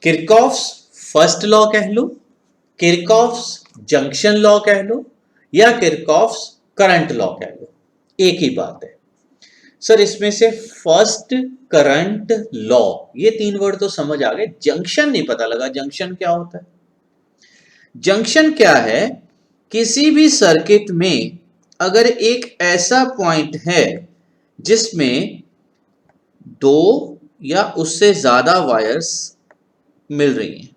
Kirchhoff's first law कह लो, Kirchhoff's junction law कह लो, या किरचॉफ्स करंट लॉ कह लो, एक ही बात है। सर इसमें से फर्स्ट करंट लॉ, ये तीन वर्ड तो समझ आ गए, जंक्शन नहीं पता लगा। जंक्शन क्या होता है? जंक्शन क्या है? किसी भी सर्किट में अगर एक ऐसा पॉइंट है जिसमें दो या उससे ज्यादा वायर्स मिल रही हैं,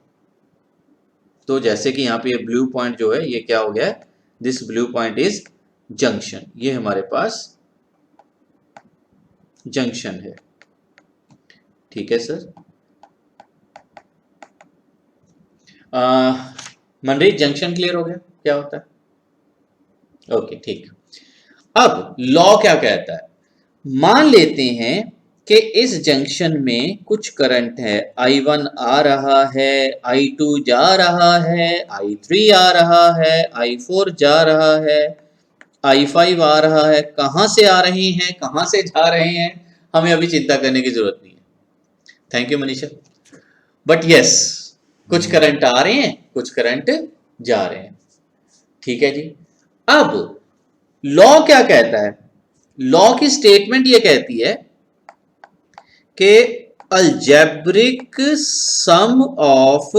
तो जैसे कि यहां पे ये ब्लू पॉइंट जो है ये क्या हो गया? This blue point is junction. ये हमारे पास जंक्शन है, ठीक है सर। मनरीत जंक्शन क्लियर हो गया क्या होता है? ओके ठीक। अब लॉ क्या कहता है? मान लेते हैं कि इस जंक्शन में कुछ करंट है, I1 आ रहा है, I2 जा रहा है, I3 आ रहा है, I4 जा रहा है, I5 आ रहा है। कहां से आ रहे हैं, कहां से जा रहे हैं, हमें अभी चिंता करने की जरूरत नहीं है। Thank you Manisha. But yes, कुछ करंट आ रहे हैं, कुछ करंट जा रहे हैं, ठीक है जी। अब लॉ क्या कहता है? लॉ की स्टेटमेंट ये कहती है कि algebraic sum of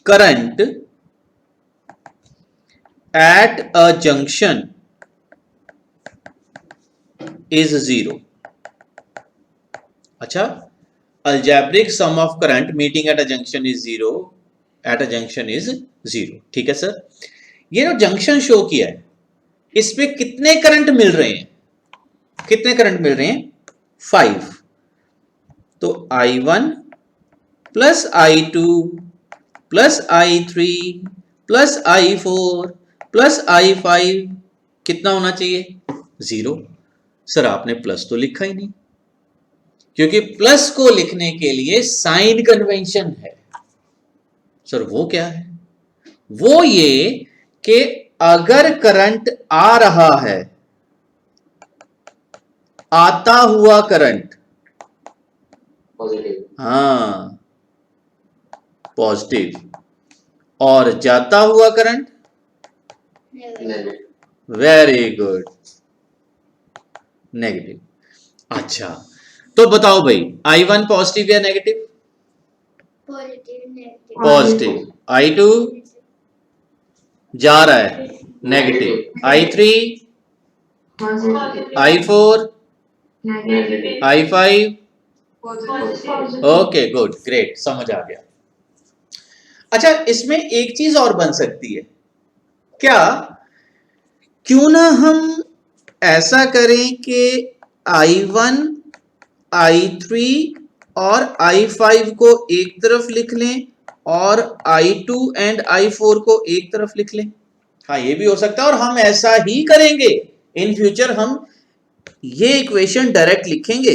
current at a junction is zero. अच्छा, algebraic sum of current meeting at a junction is zero, at a junction is zero, ठीक है सर। ये जो जंक्शन शो किया है, इसमें कितने करंट मिल रहे हैं? कितने करंट मिल रहे हैं? 5। तो I1 plus I2 plus I3 plus I4 plus I5 कितना होना चाहिए? 0। सर आपने प्लस तो लिखा ही नहीं, क्योंकि प्लस को लिखने के लिए साइन कन्वेंशन है। सर वो क्या है? वो ये कि अगर करंट आ रहा है, आता हुआ करंट, हाँ पॉजिटिव, और जाता हुआ करंट वेरी गुड, नेगेटिव। अच्छा तो बताओ भाई, I1 पॉजिटिव या नेगेटिव? पॉजिटिव। I2 जा रहा है, negative. I3, I4, I5, okay good, great, समझ आ गया। अच्छा इसमें एक चीज और बन सकती है क्या? क्यों ना हम ऐसा करें कि I1, I3 और I5 को एक तरफ लिख लें और I2 एंड I4 को एक तरफ लिख लें। हाँ ये भी हो सकता है, और हम ऐसा ही करेंगे इन फ्यूचर, हम ये इक्वेशन डायरेक्ट लिखेंगे।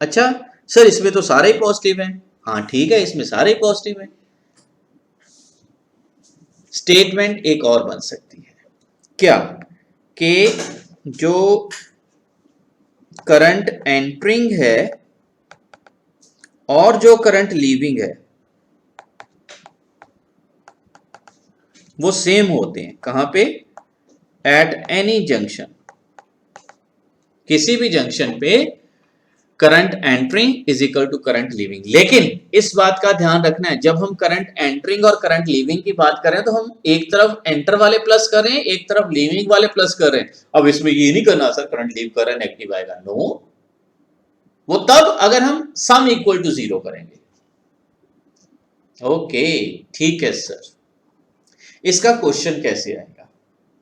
अच्छा सर इसमें तो सारे ही पॉजिटिव हैं। हाँ ठीक है, इसमें सारे ही पॉजिटिव हैं। स्टेटमेंट एक और बन सकती है क्या? कि जो करंट एंटरिंग है और जो करंट लीविंग है वो सेम होते हैं। कहां पे? एट एनी जंक्शन, किसी भी जंक्शन पे current entering is equal to current leaving. लेकिन इस बात का ध्यान रखना है, जब हम करंट एंटरिंग और करंट लीविंग की बात करें तो हम एक तरफ एंटर वाले प्लस कर रहे हैं, एक तरफ लीविंग वाले प्लस कर रहे हैं। अब इसमें ये नहीं करना सर करंट लीव कर रहा है नेगेटिव आएगा, नो, वो तब अगर हम सम इक्वल टू 0 करेंगे। ओके ठीक है सर, इसका क्वेश्चन कैसे आएगा?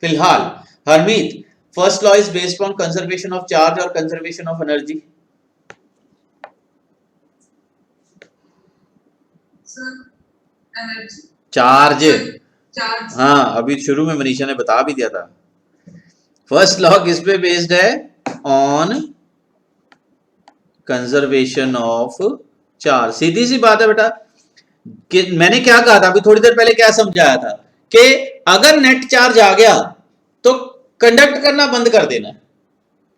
फिलहाल Harmeet, first law is based on conservation of charge और कंजर्वेशन ऑफ एनर्जी। चार्ज, हाँ अभी शुरू में मनीषा ने बता भी दिया था। फर्स्ट लॉ किस पे बेस्ड है? On conservation of charge. सीधी सी बात है बेटा, कि मैंने क्या कहा था अभी थोड़ी देर पहले, क्या समझाया था कि अगर नेट चार्ज आ गया तो कंडक्ट करना बंद कर देना है।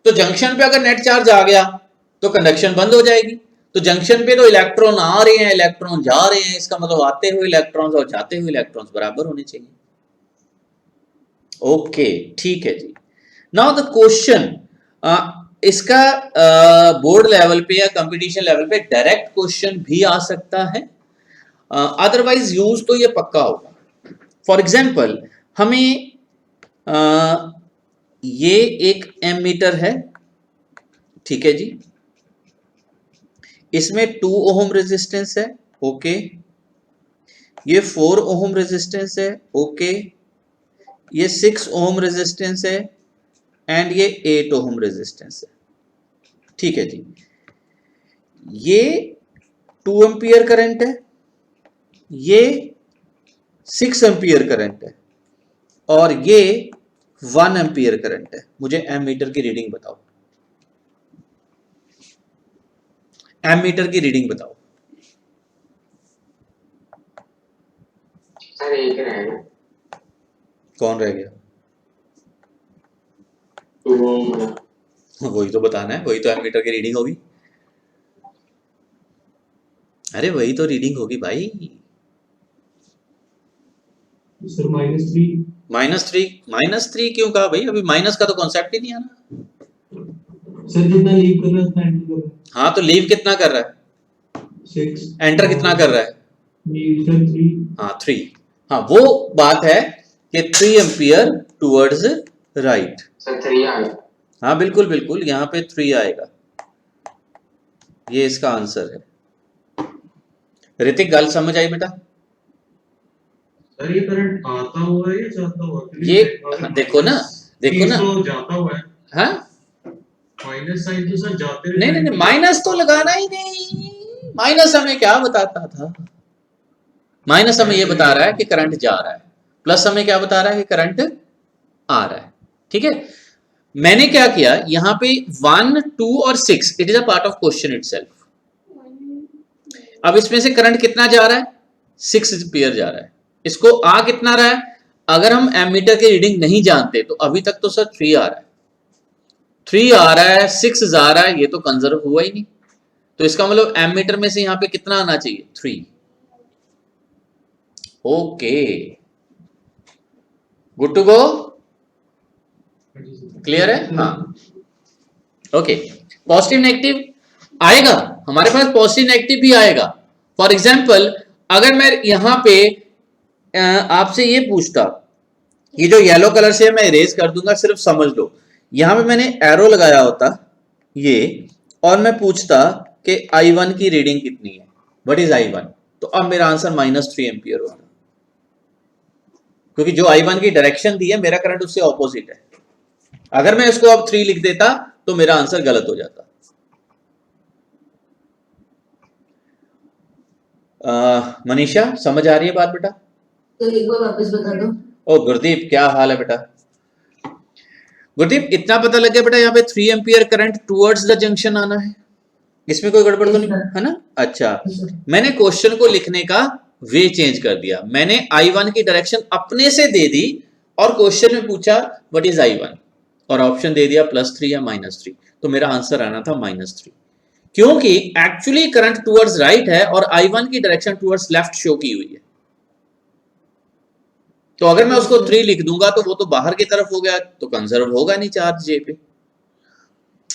तो जंक्शन पे अगर नेट चार्ज आ गया तो कंडक्शन बंद हो जाएगी। तो जंक्शन पे तो इलेक्ट्रॉन आ रहे हैं, इलेक्ट्रॉन जा रहे हैं, इसका मतलब आते हुए इलेक्ट्रॉन्स और जाते हुए इलेक्ट्रॉन्स बराबर होने चाहिए। ओके, ठीक है जी। नाउ द क्वेश्चन, इसका बोर्ड लेवल पे या कंपटीशन लेवल पे डायरेक्ट क्वेश्चन भी आ सकता है, अदरवाइज यूज तो ये पक्का होगा। फॉर एग्जाम्पल हमें ये एक एमीटर है, ठीक है जी, इसमें 2 ओम रेजिस्टेंस है, ओके, ये 4 ओम रेजिस्टेंस है, ओके, ये 6 ओम रेजिस्टेंस है एंड ये 8 ओम रेजिस्टेंस है, ठीक है जी। ये 2 एम्पियर करंट है, ये 6 एम्पियर करंट है और ये 1 एम्पियर करंट है। मुझे एमीटर की रीडिंग बताओ, एमीटर की रीडिंग बताओ। सर एक रहेगा। कौन रह गया? वही तो बताना है, वही तो एमीटर की रीडिंग होगी। अरे वही तो रीडिंग होगी भाई। सर -3। -3 क्यों कहा भाई? अभी माइनस का तो कॉन्सेप्ट ही नहीं आना। सर जितना लीव कर रहा है उतना एंटर कर रहा है। हाँ तो लीव कितना कर रहा है? 6। एंटर कितना कर रहा है? सर 3। हाँ 3। हाँ वो बात है कि 3 एम्पियर टुवर्ड्स राइट। सर 3 आएगा। हाँ बिल्कुल बिल्कुल, यहाँ पे 3 आएगा, ये इसका आंसर है। ऋतिक गल समझ आई बेटा? सर ये करंट आता हुआ है या जाता हुआ है? ये देखो ना, देखो ना, तो जाता हुआ है। हाँ माइनस साइन तो सर जाते हुए। नहीं नहीं, माइनस तो लगाना ही नहीं। माइनस हमें क्या बताता था? माइनस हमें ये बता रहा है कि करंट जा रहा है, प्लस हमें क्या बता रहा है कि करंट आ रहा है, ठीक है। मैंने क्या किया यहां पे 1, 2 और 6, it is a part of question itself. अब इसमें से करंट कितना जा रहा है? 6 एम्पियर जा रहा है। इसको आ कितना रहा है? अगर हम एमीटर की रीडिंग नहीं जानते तो अभी तक तो सर 3 आ रहा है, 3 आ रहा है, 6 जा रहा है, ये तो कंजर्व हुआ ही नहीं। तो इसका मतलब एमीटर में से यहां पे कितना आना चाहिए? 3। Okay, good to go, clear है? हाँ ओके। पॉजिटिव नेगेटिव आएगा हमारे पास, पॉजिटिव नेगेटिव भी आएगा। फॉर एग्जाम्पल अगर मैं यहां पे आपसे ये पूछता, ये जो येलो कलर से मैं इरेज कर दूंगा, सिर्फ समझ लो, यहां पे मैंने एरो लगाया होता ये, और मैं पूछता कि I1 की रीडिंग कितनी है, व्हाट इज I1, तो अब मेरा आंसर -3 एम्पियर होगा, क्योंकि जो I1 की डायरेक्शन दी है मेरा करंट उससे ऑपोजिट है। अगर मैं इसको अब 3 लिख देता तो मेरा आंसर गलत हो जाता। मनीषा समझ आ रही है बात बेटा? तो एक बार वापस बता दो। ओ गुरदीप क्या हाल है बेटा? गुरदीप इतना पता लग गया बेटा, यहाँ पे 3 ampere current towards the junction आना है, इसमें कोई गड़बड़ तो नहीं है ना? अच्छा, मैंने क्वेश्चन को लिखने का वे चेंज कर दिया, मैंने I1 की डायरेक्शन अपने से दे दी और क्वेश्चन में पूछा व्हाट इज I1 और ऑप्शन दे दिया +3 या -3, तो मेरा आंसर आना था -3, क्योंकि एक्चुअली करंट टुवर्ड्स राइट है और I1 की डायरेक्शन टुवर्ड्स लेफ्ट शो की हुई है। तो अगर मैं उसको 3 लिख दूंगा तो वो तो बाहर की तरफ हो गया, तो कंजर्व होगा नहीं चार्ज जे पे।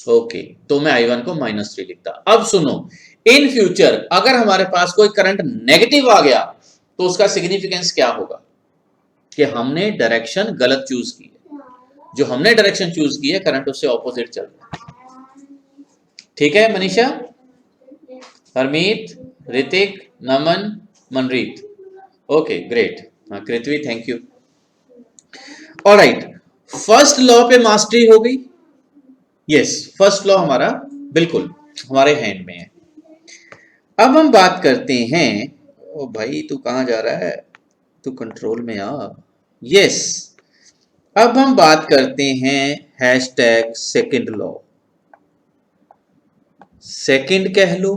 ओके, तो मैं I1 को -3 लिखता। अब सुनो, इन फ्यूचर अगर हमारे पास कोई करंट नेगेटिव आ गया तो उसका सिग्निफिकेंस क्या होगा? कि हमने डायरेक्शन गलत चूज की है, जो हमने डायरेक्शन चूज की है करंट उससे ऑपोजिट चल रहा है। ठीक है मनीषा, हरमीत, ऋतिक, नमन, मनरीत, ओके ग्रेट, हाँ Kritvi thank you. Alright, first law पे मास्टरी हो गई। यस, फर्स्ट लॉ हमारा बिल्कुल हमारे हैंड में है। अब हम बात करते हैं, ओ भाई तू कहां जा रहा है, तू कंट्रोल में आ। यस, अब हम बात करते हैं हैशटैग सेकंड लॉ। सेकंड कह लो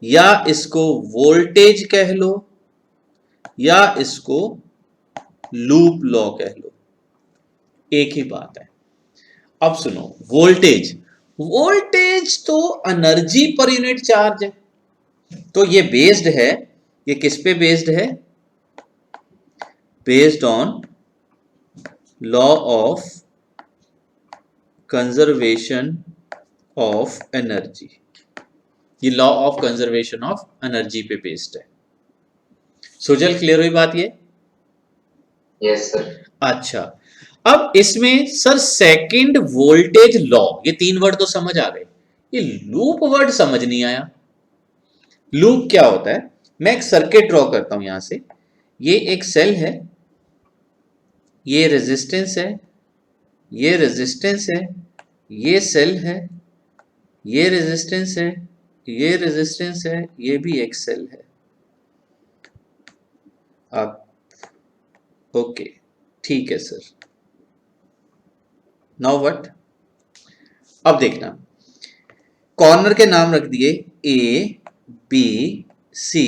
या इसको वोल्टेज कह लो या इसको लूप लॉ कह लो, एक ही बात है। अब सुनो, वोल्टेज, वोल्टेज तो एनर्जी पर यूनिट चार्ज है, तो ये बेस्ड है, ये किस पे बेस्ड है? Based on law of conservation of energy. ये law of conservation of energy पे बेस्ड है। सुजल, क्लियर हुई बात ये? Yes sir. अच्छा, अब इसमें सर सेकंड वोल्टेज लॉ, ये 3 वर्ड तो समझ आ गए, ये लूप वर्ड समझ नहीं आया। लूप क्या होता है? मैं एक सर्किट ड्रॉ करता हूं यहां से, ये एक सेल है, ये रेजिस्टेंस है, ये रेजिस्टेंस है, ये सेल है, ये रेजिस्टेंस है, ये रेजिस्टेंस है, ये भी एक सेल है। आप ओके, ठीक है सर। Now what? अब देखना, कॉर्नर के नाम रख दिए A B C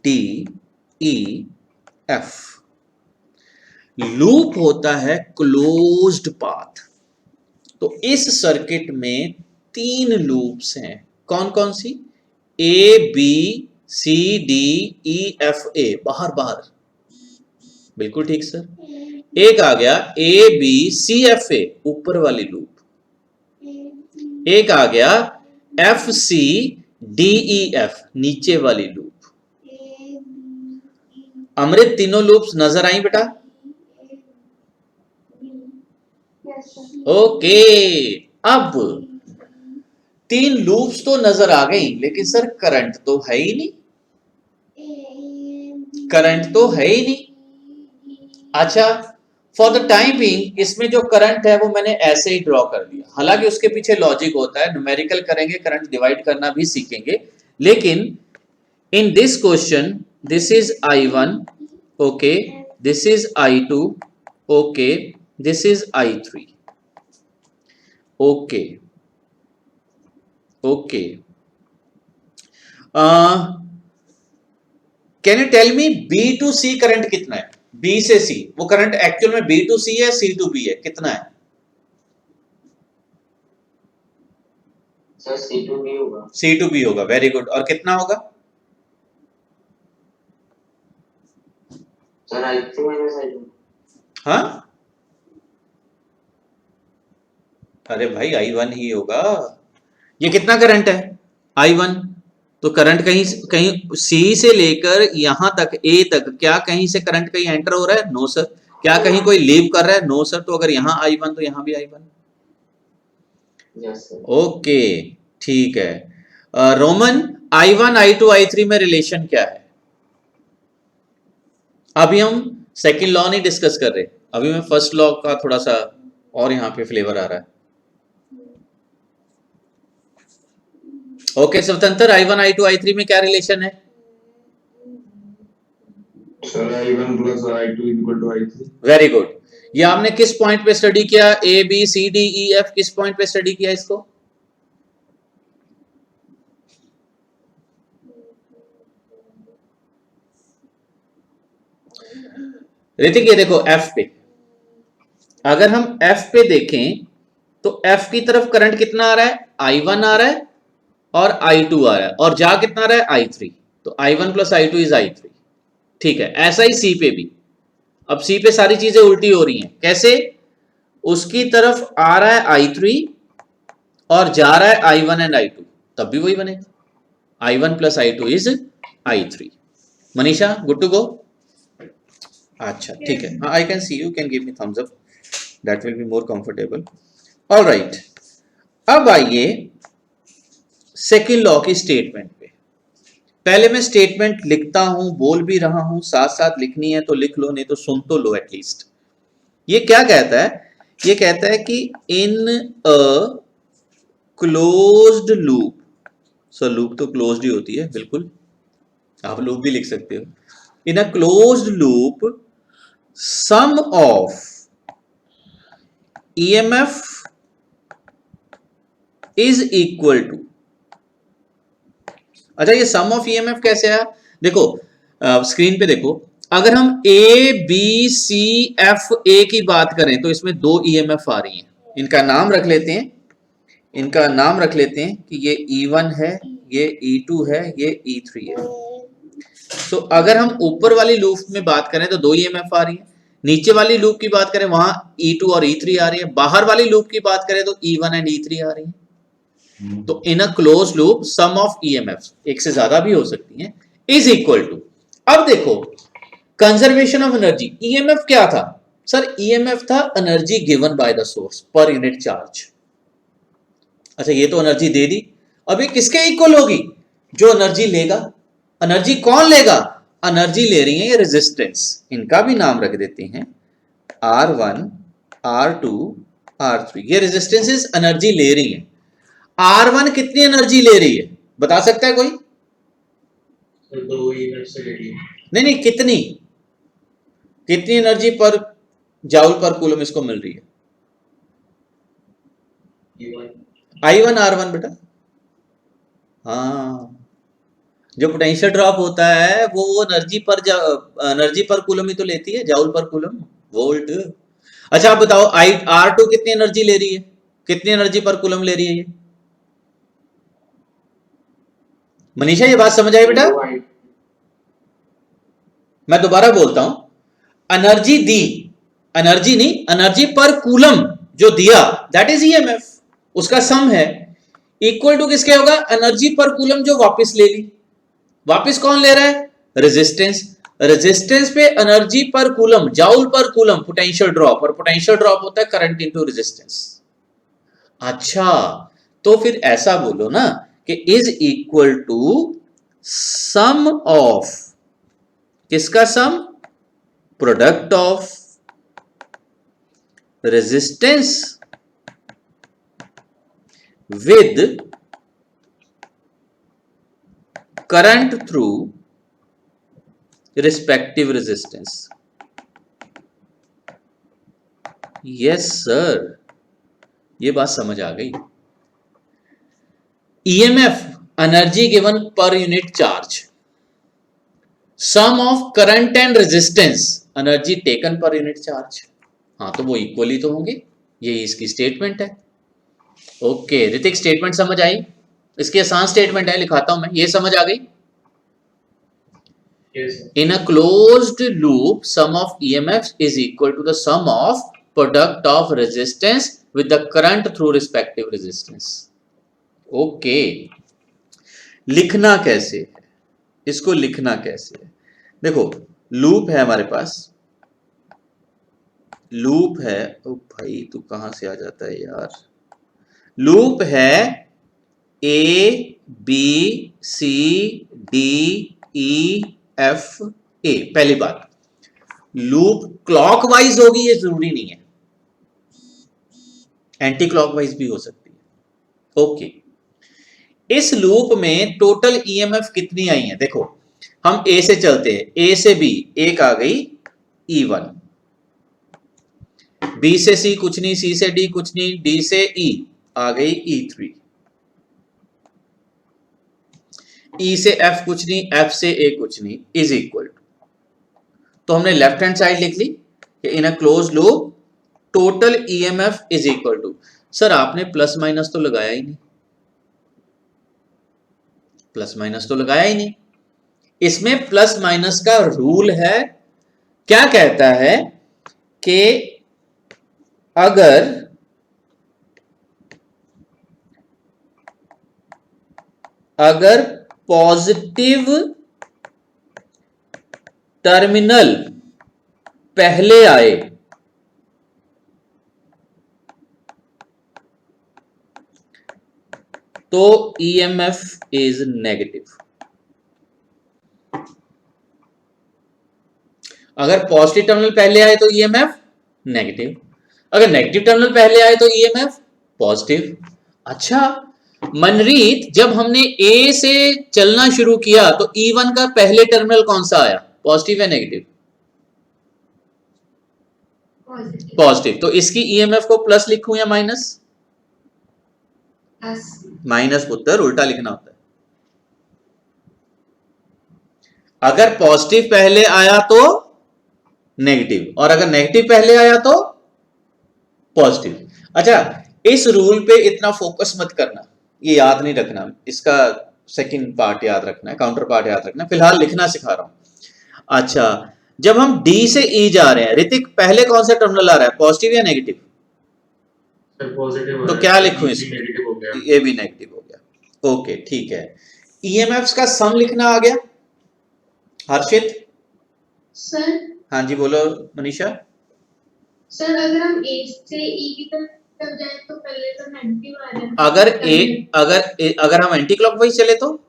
D E F. Loop होता है क्लोज्ड पाथ। तो इस सर्किट में 3 लूप्स हैं। कौन कौन सी? A B C D E F A, बाहर बाहर, बिल्कुल ठीक सर। एक आ गया ए बी सी एफ ए, ऊपर वाली लूप। एक आ गया F C D E F, नीचे वाली लूप। अमृत, तीनों लूप्स नजर आई बेटा? ओके, अब 3 लूप्स तो नजर आ गई, लेकिन सर करंट तो है ही नहीं, करंट तो है ही नहीं। अच्छा, फॉर द टाइम बीइंग इसमें जो करंट है वो मैंने ऐसे ही ड्रॉ कर दिया। हालांकि उसके पीछे लॉजिक होता है, न्यूमेरिकल करेंगे, करंट डिवाइड करना भी सीखेंगे, लेकिन in this question this is I1, okay, this is I2, okay, this is I3, okay okay. Can you tell me B to C current कितना है? B से C, वो करंट एक्चुअल में B to C है, C to B है, कितना है? Sir C to B होगा। C to B होगा, वेरी गुड। और कितना होगा? Sir I3 minus I2। हाँ, अरे भाई I1 ही होगा। ये कितना करंट है? I1। तो करंट कहीं कहीं C से लेकर यहां तक A तक, क्या कहीं से करंट कहीं एंटर हो रहा है? No sir. क्या कहीं कोई लीव कर रहा है? No sir. तो अगर यहां I1 तो यहां भी I1। Yes sir. ओके, ठीक है। रोमन, I1 I2 I3 में रिलेशन क्या है? अभी हम सेकंड लॉ नहीं डिस्कस कर रहे, अभी मैं फर्स्ट लॉ का थोड़ा सा और यहां पे फ्लेवर आ रहा है। ओके स्वतंत्र, I1 I2 I3 में क्या रिलेशन है? Sir I1 plus I2 equal to I3। Very good. ये आपने किस पॉइंट पे स्टडी किया? A B C D E F, किस पॉइंट पे स्टडी किया इसको? ऋतिक, ये देखो एफ पे, अगर हम एफ पे देखें तो एफ की तरफ करंट कितना आ रहा है? I1 आ रहा है और I2 आ रहा है, और जा कितना आ रहा है? I3। तो I1 plus I2 is I3। ठीक है, ऐसा ही सी पे भी। अब सी पे सारी चीजें उल्टी हो रही हैं। कैसे? उसकी तरफ आ रहा है I3 और जा रहा है I1 एंड I2, तब भी वही बनेगा। I1 plus I2 is I3। Manisha, good to go? अच्छा ठीक है, हाँ, I can see you, can give me thumbs up, that will be more comfortable. Alright, अब आइए सेकंड लॉ की स्टेटमेंट पे। पहले मैं स्टेटमेंट लिखता हूं, बोल भी रहा हूं, साथ साथ लिखनी है तो लिख लो, नहीं तो सुन तो लो एटलीस्ट। ये क्या कहता है? ये कहता है कि in a closed loop, sir loop तो क्लोज्ड ही होती है, बिल्कुल, आप लूप भी लिख सकते हो। In a closed loop sum of EMF is equal to, अच्छा ये सम ऑफ EMF कैसे आया? देखो स्क्रीन पे देखो, अगर हम A B C F A की बात करें तो इसमें 2 EMF आ रही हैं, इनका नाम रख लेते हैं इनका नाम रख लेते हैं कि ये E1 है, ये E2 है, ये E3 है। तो अगर हम ऊपर वाली लूप में बात करें तो 2 ईएमएफ आ रही है, नीचे वाली लूप की बात करें वहां E2 और E3 आ रही है, बाहर वाली लूप की बात करें तो E1 एंड E3 आ रही है। तो in a close loop sum of EMF, एक से ज्यादा भी हो सकती है, इज इक्वल टू, अब देखो कंजर्वेशन ऑफ एनर्जी, ईएमएफ क्या था सर? ईएमएफ था energy given by the source पर यूनिट चार्ज। अच्छा ये तो एनर्जी दे दी, अब ये किसके इक्वल होगी? जो एनर्जी लेगा। एनर्जी कौन लेगा? एनर्जी ले रही है ये रेजिस्टेंस, इनका भी नाम रख देते हैं R1, R2, R3। ये रेजिस्टेंसेस एनर्जी ले रही है। R1 कितनी एनर्जी ले रही है बता सकता है कोई? सर 2 ईएमएफ से ले लिया। नहीं, कितनी एनर्जी पर जाउल पर कूलम इसको मिल रही है? I1 R1 बेटा। हाँ, जो पोटेंशियल ड्रॉप होता है वो एनर्जी पर कूलम ही तो लेती है, जाउल पर कूलम, वोल्ट। अच्छा आप बताओ R2 कितनी एनर्जी ले रही है, कितनी एनर्जी पर कूलम ले रही है ये? मनीषा ये बात समझ आई बेटा? मैं दोबारा बोलता हूं, एनर्जी दी, एनर्जी नहीं, एनर्जी पर कूलम जो दिया दैट इज ईएमएफ, उसका सम है, इक्वल टू किसके होगा? एनर्जी पर कूलम जो वापस ले ली। वापस कौन ले रहा है? रेजिस्टेंस। रेजिस्टेंस पे एनर्जी पर कूलम, जाउल पर कूलम, पोटेंशियल ड्रॉप, और पोटेंशियल ड्रॉप होता है करंट इनटू रेजिस्टेंस। अच्छा तो फिर ऐसा बोलो ना कि is equal to sum of, किसका sum? Product of resistance with current through respective resistance. Yes sir, ये बात समझ आ गई। EMF energy given per unit charge, sum of current and resistance energy taken per unit charge. हाँ तो वो equally तो होंगे, यही इसकी स्टेटमेंट है। ओके ऋतिक, स्टेटमेंट समझ आई? इसकी आसान स्टेटमेंट है, लिखाता हूं मैं, ये समझ आ गई? In a closed loop, sum of EMF is equal to the sum of product of resistance with the current through respective resistance. Okay. लिखना कैसे है, इसको लिखना कैसे है? देखो लूप है हमारे पास, लूप है, ओ भाई तू कहां से आ जाता है यार। लूप है A B C D E F A। पहली बात, लूप क्लॉकवाइज होगी ये जरूरी नहीं है, एंटी क्लॉकवाइज भी हो सकती है। ओके, इस लूप में टोटल ईएमएफ कितनी आई है? देखो हम A से चलते हैं, A से B एक आ गई E1, B से C कुछ नहीं, C से D कुछ नहीं, D से E आ गई E3, E से F कुछ नहीं, F से A कुछ नहीं, इज इक्वल टू, तो हमने लेफ्ट हैंड साइड लिख ली कि in a close loop total EMF is equal to. Sir आपने प्लस माइनस तो लगाया ही नहीं, प्लस माइनस तो लगाया ही नहीं। इसमें प्लस माइनस का रूल है, क्या कहता है कि अगर पॉजिटिव टर्मिनल पहले आए तो ईएमएफ इज नेगेटिव। अगर पॉजिटिव टर्मिनल पहले आए तो ईएमएफ नेगेटिव, अगर नेगेटिव टर्मिनल पहले आए तो ईएमएफ पॉजिटिव। अच्छा मनरीत, जब हमने ए से चलना शुरू किया तो E1 का पहले टर्मिनल कौन सा आया, पॉजिटिव या नेगेटिव? पॉजिटिव। तो इसकी ईएमएफ को प्लस लिखूं या माइनस? माइनस पुत्र, उल्टा लिखना होता है। अगर पॉजिटिव पहले आया तो नेगेटिव, और अगर नेगेटिव पहले आया तो पॉजिटिव। अच्छा इस रूल पे इतना फोकस मत करना, ये याद नहीं रखना, इसका सेकंड पार्ट याद रखना है, काउंटर पार्ट याद रखना है, फिलहाल लिखना सिखा रहा हूं। अच्छा, जब हम डी से ई जा रहे हैं, ऋतिक पहले कौन सा टर्मिनल आ रहा है, पॉजिटिव या नेगेटिव? सर पॉजिटिव तो क्या लिखूं इसमें? नेगेटिव हो गया। ये भी नेगेटिव हो गया। ओके ठीक है। ईएमएफ्स का सम लिखना आ गया हर्षित? सर हाँ जी बोलो मनीषा। सर अगर हम ए से ई की तरफ जाए तो पहले तो नेगेटिव आ रहा है। अगर हम एंटी क्लॉकवाइज चले तो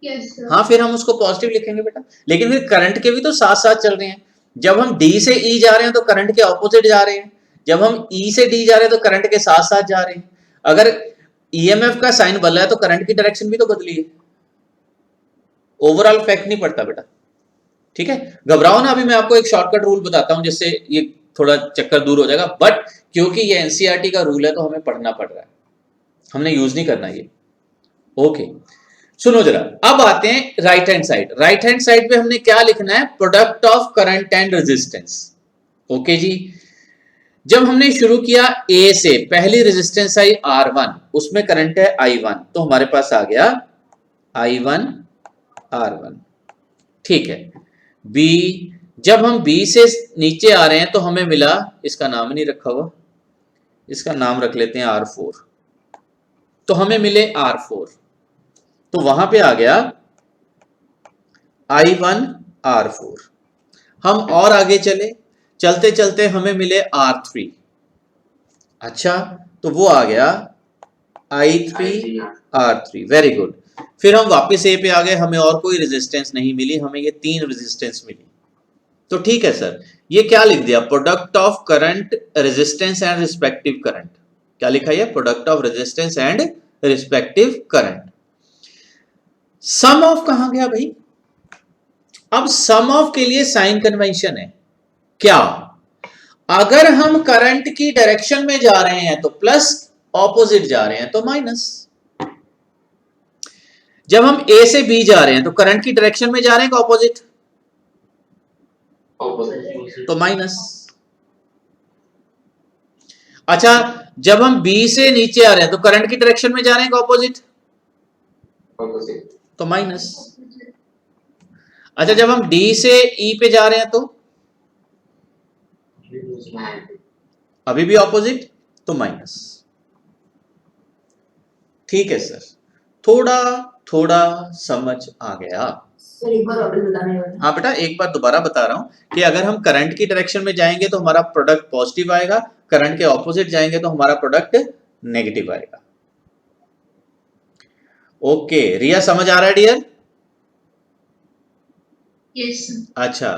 यस सर। हाँ, फिर हम उसको पॉजिटिव लिखेंगे बेटा, लेकिन फिर करंट के भी तो साथ साथ चल रहे हैं। जब हम डी से ई जा रहे हैं तो करंट के ऑपोजिट जा रहे हैं, जब हम ई से डी जा रहे हैं तो करंट के साथ साथ जा रहे हैं। अगर ईएमएफ का साइन बदला है तो करंट की डायरेक्शन भी तो बदली है, ओवरऑल इफेक्ट नहीं पड़ता बेटा। ठीक है, घबराओ ना, अभी मैं आपको एक शॉर्टकट रूल बताता हूं जिससे ये थोड़ा चक्कर दूर हो जाएगा, बट क्योंकि ये एनसीईआरटी का रूल है तो हमें पढ़ना पड़ रहा है, हमने यूज नहीं करना ये। ओके सुनो जरा, अब आते हैं right hand side. Right hand side पे हमने क्या लिखना है, product of current and resistance. Okay जी, जब हमने शुरू किया ए से, पहली रेजिस्टेंस आई R1, उसमें करंट है I1, तो हमारे पास आ गया I1 R1। ठीक है, बी, जब हम बी से नीचे आ रहे हैं तो हमें मिला, इसका नाम नहीं रखा हुआ, इसका नाम रख लेते हैं R4, तो हमें मिले R4, तो वहां पे आ गया I1 R4। हम और आगे चले, चलते चलते हमें मिले R3। अच्छा, तो वो आ गया I3 R3, वेरी गुड। फिर हम वापस ए पे आ गए, हमें और कोई रेजिस्टेंस नहीं मिली, हमें ये 3 रेजिस्टेंस मिली। तो ठीक है सर, ये क्या लिख दिया, product of current, resistance and respective current. क्या लिखा है, product of resistance and respective current. Sum of कहां गया भाई? अब सम ऑफ के लिए साइन कन्वेंशन है क्या, अगर हम करंट की डायरेक्शन में जा रहे हैं तो प्लस, ऑपोजिट जा रहे हैं तो माइनस। जब हम ए से बी जा रहे हैं तो करंट की डायरेक्शन में जा रहे हैं कि ऑपोजिट? तो माइनस। अच्छा, जब हम बी से नीचे आ रहे हैं तो करंट की डायरेक्शन में जा रहे हैं कि ऑपोजिट? तो माइनस। अच्छा, जब हम डी से ई पे जा रहे हैं तो अभी भी ऑपोजिट, तो माइनस। ठीक है सर, थोड़ा थोड़ा समझ आ गया। सर एक बार वापस बताने वाला। हाँ बेटा, एक बार दोबारा बता रहा हूं कि अगर हम करंट की डायरेक्शन में जाएंगे तो हमारा प्रोडक्ट पॉजिटिव आएगा, करंट के ऑपोजिट जाएंगे तो हमारा प्रोडक्ट नेगेटिव आएगा। ओके, रिया समझ आ रहा है डियर? यस। अच्छा,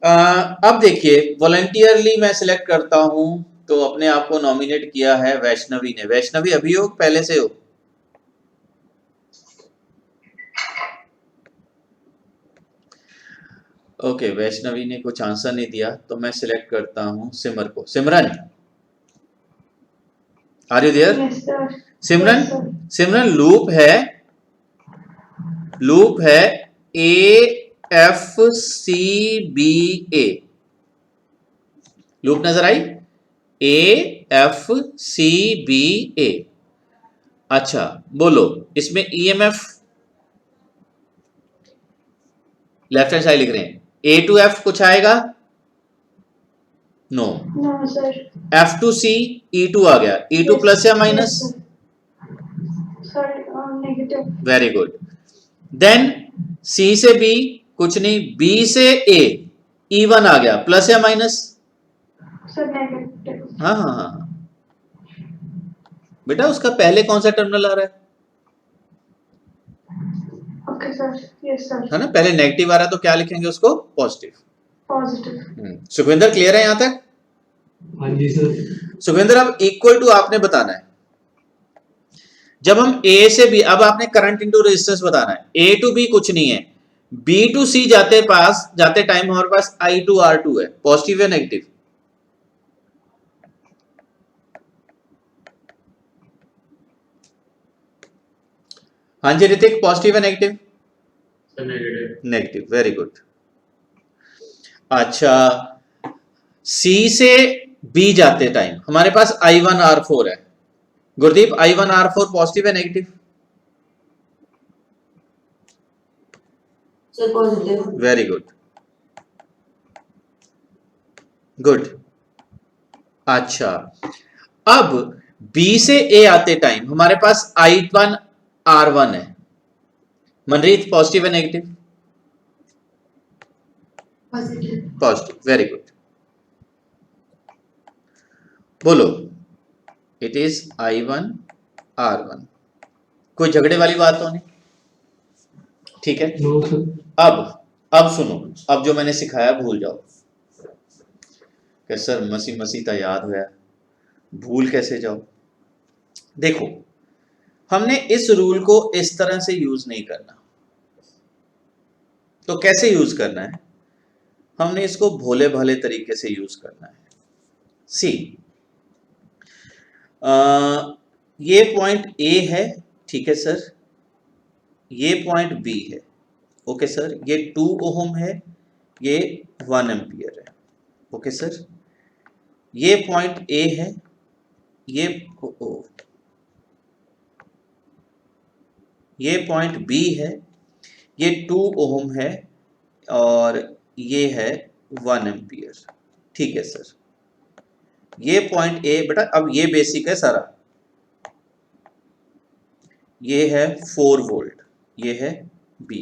अब देखिए, वॉलंटियरली मैं सिलेक्ट करता हूं, तो अपने आप को नॉमिनेट किया है वैष्णवी ने। वैष्णवी अभी हो, पहले से हो? ओके, वैष्णवी ने कुछ आंसर नहीं दिया, तो मैं सिलेक्ट करता हूं सिमर को। Simran, are you there? Yes sir. Simran, Simran loop है AFCBA। लूप नजर आई? AFCBA। अच्छा बोलो, इसमें EMF लेफ्ट हैंड साइड लिख रहे हैं, A to F कुछ आएगा? No. No sir. F to C E2 आ गया, E2 प्लस या minus? Sir negative. Very good. Then C से B कुछ नहीं, B से A E1 आ गया, प्लस या माइनस? Sir negative. हाँ हाँ हाँ बेटा, उसका पहले कौन सा टर्मिनल आ रहा है? Okay sir. Yes sir. है ना, पहले नेगेटिव आ रहा है तो क्या लिखेंगे उसको? पॉजिटिव। पॉजिटिव। सुखविंदर क्लियर है यहां तक? हाँ जी सर। सुखविंदर, अब इक्वल टू आपने बताना है। जब हम A से B, अब आपने करंट इंटू रेजिस्टेंस बताना है। A टू B कुछ नहीं है, B टू C जाते टाइम हमारे पास I2 R2 है, पॉजिटिव या नेगेटिव? हाँ जी ऋतिक, पॉजिटिव या negative? Sir negative. Negative, very good. अच्छा, C से B जाते टाइम हमारे पास I1 R4 है, गुरदीप I1 R4 पॉजिटिव है negative? Sir positive. Very good, good. अच्छा, अब B से A आते टाइम हमारे पास I1 R1 है। मनरीत पॉजिटिव है negative? Positive. Positive, very good. बोलो, इट इज I1 R1। कोई झगड़े वाली बात तो नहीं? ठीक है। No sir. अब सुनो, अब जो मैंने सिखाया भूल जाओ। कि सर मसी मसी तो याद हुआ, भूल कैसे जाओ? देखो, हमने इस रूल को इस तरह से यूज नहीं करना। तो कैसे यूज करना है? हमने इसको भोले भाले तरीके से यूज करना है। सी, ये पॉइंट A है, ठीक है सर, ये पॉइंट B है, ओके सर, ये 2 ओम है, ये 1 एम्पियर है, ओके सर, ये पॉइंट A है, ये पॉइंट B है, ये 2 ओम है और ये है 1 एम्पियर, ठीक है सर। ये पॉइंट A, बेटा अब ये बेसिक है सारा, ये है 4 वोल्ट, ये है B,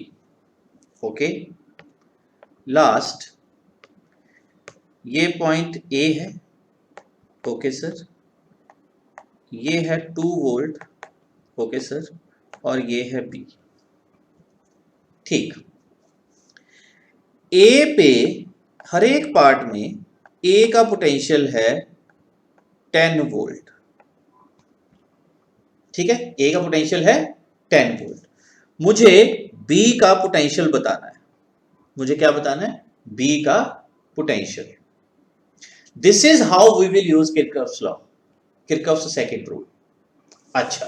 ओके। लास्ट ये पॉइंट A है, ओके सर, ये है 2 वोल्ट, ओके सर, और ये है B, ठीक। A पे हर एक पार्ट में A का पोटेंशियल है 10 वोल्ट, ठीक है, A का पोटेंशियल है 10 वोल्ट। मुझे B का पोटेंशियल बताना है। मुझे क्या बताना है? B का potential. This is how we will use Kirchhoff's law, Kirchhoff's second rule. अच्छा,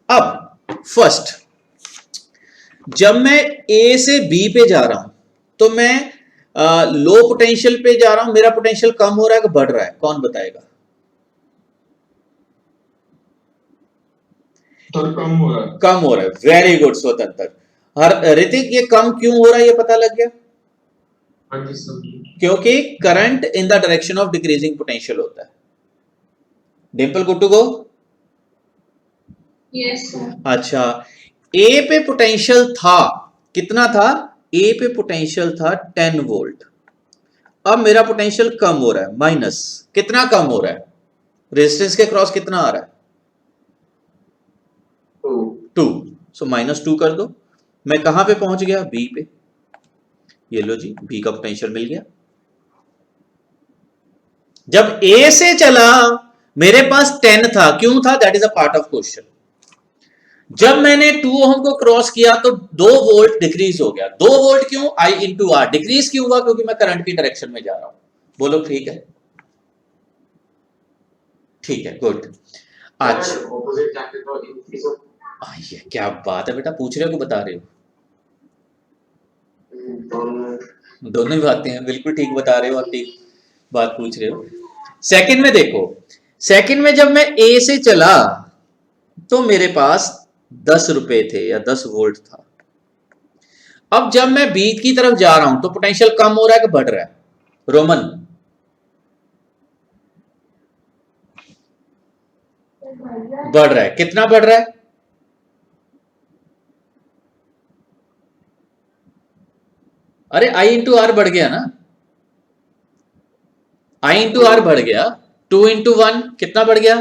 अब फर्स्ट, जब मैं A से B पे जा रहा हूं तो मैं लो पोटेंशियल पे जा रहा हूं, मेरा पोटेंशियल कम हो रहा है कि बढ़ रहा है? कौन बताएगा? सर कम हो रहा है। कम हो रहा है, वेरी गुड स्वतंत्र। ऋतिक, ये कम क्यों हो रहा है ये पता लग गया? हाँ जी सर। क्योंकि current in the direction of decreasing potential होता है। Dimple, good to go? Yes sir. अच्छा, A पे पोटेंशियल था, कितना था? A पे पोटेंशियल था 10 वोल्ट। अब मेरा पोटेंशियल कम हो रहा है, माइनस, कितना कम हो रहा है? रेजिस्टेंस के क्रॉस कितना आ रहा है? 2। सो -2 कर दो। मैं कहां पे पहुंच गया? B पे। ये लो जी, B का पोटेंशियल मिल गया। जब A से चला मेरे पास 10 था, क्यों था? That is a part of question. जब मैंने 2 ओम को क्रॉस किया तो 2 वोल्ट डिक्रीज हो गया। 2 वोल्ट क्यों? I into are. डिक्रीज क्यों हुआ? क्योंकि मैं करंट की डायरेक्शन में जा रहा हूं। बोलो ठीक है? ठीक है, गुड। अच्छा, ऑपोजिट जाके तो इंक्रीज हो। ये क्या बात है बेटा, पूछ रहे हो कि बता रहे हो? दोनों ही बातें हैं, बिल्कुल ठीक बता रहे हो और ठीक बात पूछ रहे हो। सेकंड में देखो, सेकंड में जब मैं A से चला तो मेरे पास 10 रुपए थे या 10 वोल्ट था। अब जब मैं B की तरफ जा रहा हूं तो पोटेंशियल कम हो रहा है कि बढ़ रहा है? रोमन, बढ़ रहा है। कितना बढ़ रहा है? अरे I इंटू आर बढ़ गया ना, I इंटू आर बढ़ गया। 2 इंटू 1 कितना बढ़ गया?